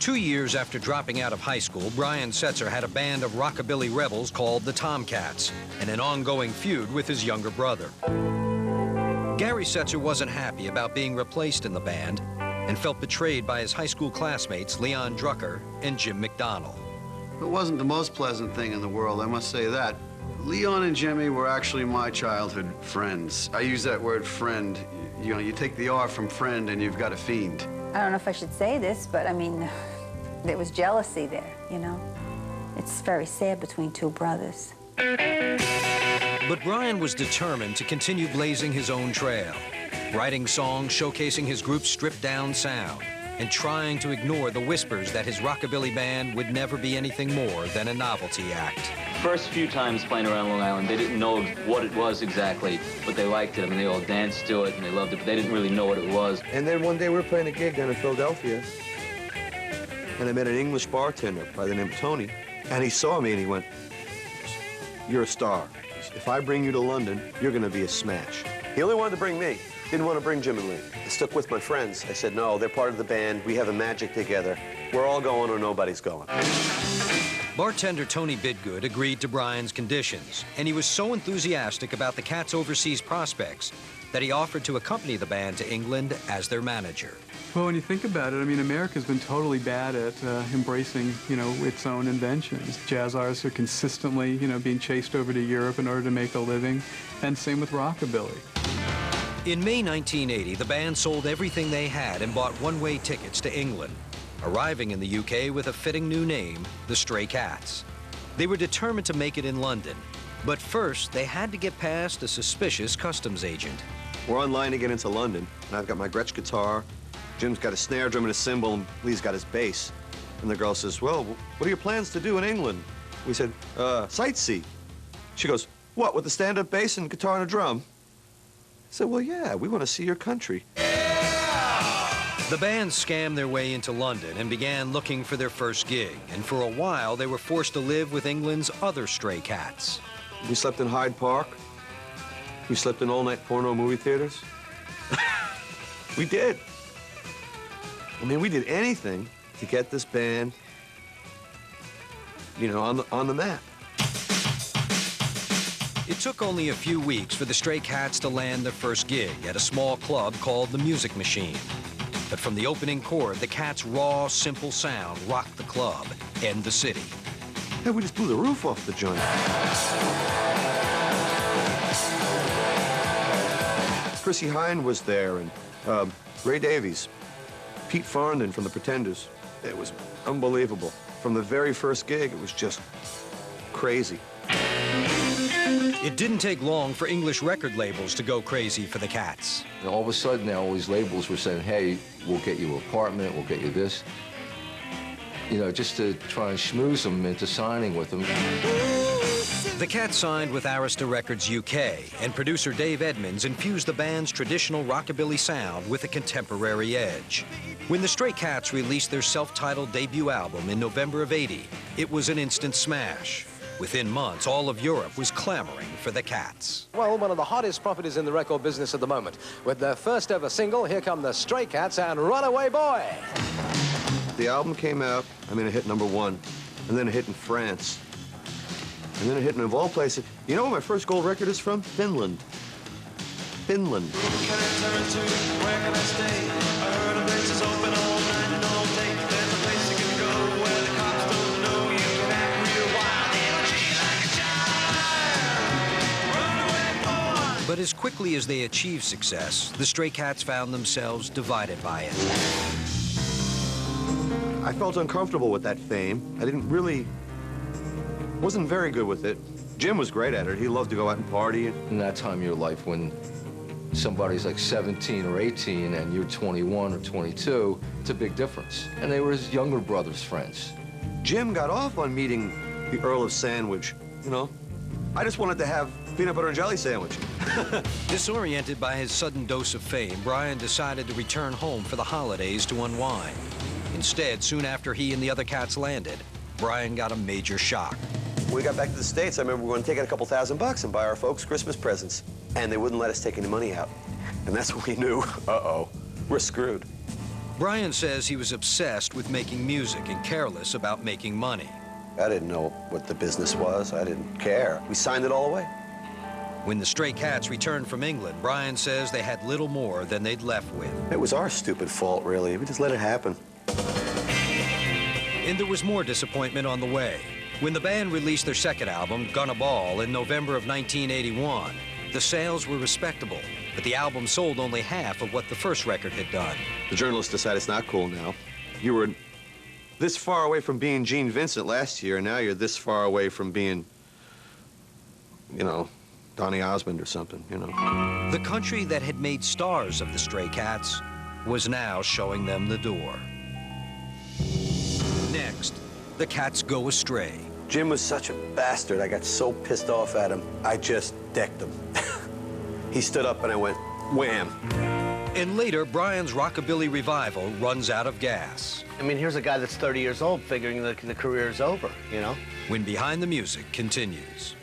2 years after dropping out of high school, Brian Setzer had a band of rockabilly rebels called the Tomcats and an ongoing feud with his younger brother. Gary Setzer wasn't happy about being replaced in the band and felt betrayed by his high school classmates Leon Drucker and Jim McDonnell. It wasn't the most pleasant thing in the world, I must say that. Leon and Jimmy were actually my childhood friends. I use that word friend. You know, you take the R from friend and you've got a fiend. I don't know if I should say this, but I mean, there was jealousy there, you know? It's very sad between two brothers. But Brian was determined to continue blazing his own trail, writing songs showcasing his group's stripped-down sound and trying to ignore the whispers that his rockabilly band would never be anything more than a novelty act. First few times playing around Long Island, they didn't know what it was exactly, but they liked it. I mean, they all danced to it and they loved it, but they didn't really know what it was. And then one day we were playing a gig down in Philadelphia, and I met an English bartender by the name of Tony, and he saw me and he went, "You're a star. If I bring you to London, you're going to be a smash." He only wanted to bring me. Didn't want to bring Jim and Lee. I stuck with my friends. I said, no, they're part of the band. We have a magic together. We're all going or nobody's going. Bartender Tony Bidgood agreed to Brian's conditions, and he was so enthusiastic about the Cats' overseas prospects that he offered to accompany the band to England as their manager. Well, when you think about it, I mean, America's been totally bad at embracing, you know, its own inventions. Jazz artists are consistently, you know, being chased over to Europe in order to make a living, and same with rockabilly. In May 1980, the band sold everything they had and bought one-way tickets to England, arriving in the UK with a fitting new name, the Stray Cats. They were determined to make it in London, but first they had to get past a suspicious customs agent. We're on line to get into London, and I've got my Gretsch guitar, Jim's got a snare drum and a cymbal, and Lee's got his bass. And the girl says, "Well, what are your plans to do in England?" We said, sightsee. She goes, "What, with a stand-up bass and guitar and a drum?" I said, "Well, yeah, we want to see your country." The band scammed their way into London and began looking for their first gig. And for a while, they were forced to live with England's other stray cats. We slept in Hyde Park. We slept in all-night porno movie theaters. We did. I mean, we did anything to get this band, you know, on the map. It took only a few weeks for the Stray Cats to land their first gig at a small club called the Music Machine. But from the opening chord, the Cats' raw, simple sound rocked the club and the city. Yeah, we just blew the roof off the joint. Chrissy Hynde was there, and Ray Davies, Pete Farndon from the Pretenders. It was unbelievable. From the very first gig, it was just crazy. It didn't take long for English record labels to go crazy for the Cats. And all of a sudden now, all these labels were saying, "Hey, we'll get you an apartment, we'll get you this." You know, just to try and schmooze them into signing with them. The Cats signed with Arista Records UK, and producer Dave Edmonds infused the band's traditional rockabilly sound with a contemporary edge. When the Stray Cats released their self-titled debut album in November of '80, it was an instant smash. Within months, all of Europe was clamoring for the Cats. Well, one of the hottest properties in the record business at the moment. With their first ever single, here come the Stray Cats and Runaway Boy. The album came out, I mean, it hit #1, and then it hit in France. And then it hit in, of all places, you know where my first gold record is from? Finland. Finland. Who can I turn to? Where can I stay? I heard a place is open all night and all day. There's a place you can go where the cops don't know you can act real wild and treat like a child. Runaway boy. But as quickly as they achieved success, the Stray Cats found themselves divided by it. I felt uncomfortable with that fame. I wasn't very good with it. Jim was great at it. He loved to go out and party. In that time of your life when somebody's like 17 or 18 and you're 21 or 22, it's a big difference. And they were his younger brother's friends. Jim got off on meeting the Earl of Sandwich, you know. I just wanted to have peanut butter and jelly sandwich. Disoriented by his sudden dose of fame, Brian decided to return home for the holidays to unwind. Instead, soon after he and the other Cats landed, Brian got a major shock. When we got back to the States, I remember we were going to take out a couple $1,000 and buy our folks Christmas presents. And they wouldn't let us take any money out. And that's when we knew, uh-oh, we're screwed. Brian says he was obsessed with making music and careless about making money. I didn't know what the business was. I didn't care. We signed it all away. When the Stray Cats returned from England, Brian says they had little more than they'd left with. It was our stupid fault, really. We just let it happen. And there was more disappointment on the way. When the band released their second album, Gonna Ball, in November of 1981, the sales were respectable, but the album sold only half of what the first record had done. The journalists decide it's not cool now. You were this far away from being Gene Vincent last year, and now you're this far away from being, you know, Donny Osmond or something, you know. The country that had made stars of the Stray Cats was now showing them the door. Next, the Cats go astray. Jim was such a bastard. I got so pissed off at him, I just decked him. He stood up and I went, wham. And later, Brian's rockabilly revival runs out of gas. I mean, here's a guy that's 30 years old figuring the career is over, you know? When Behind the Music continues.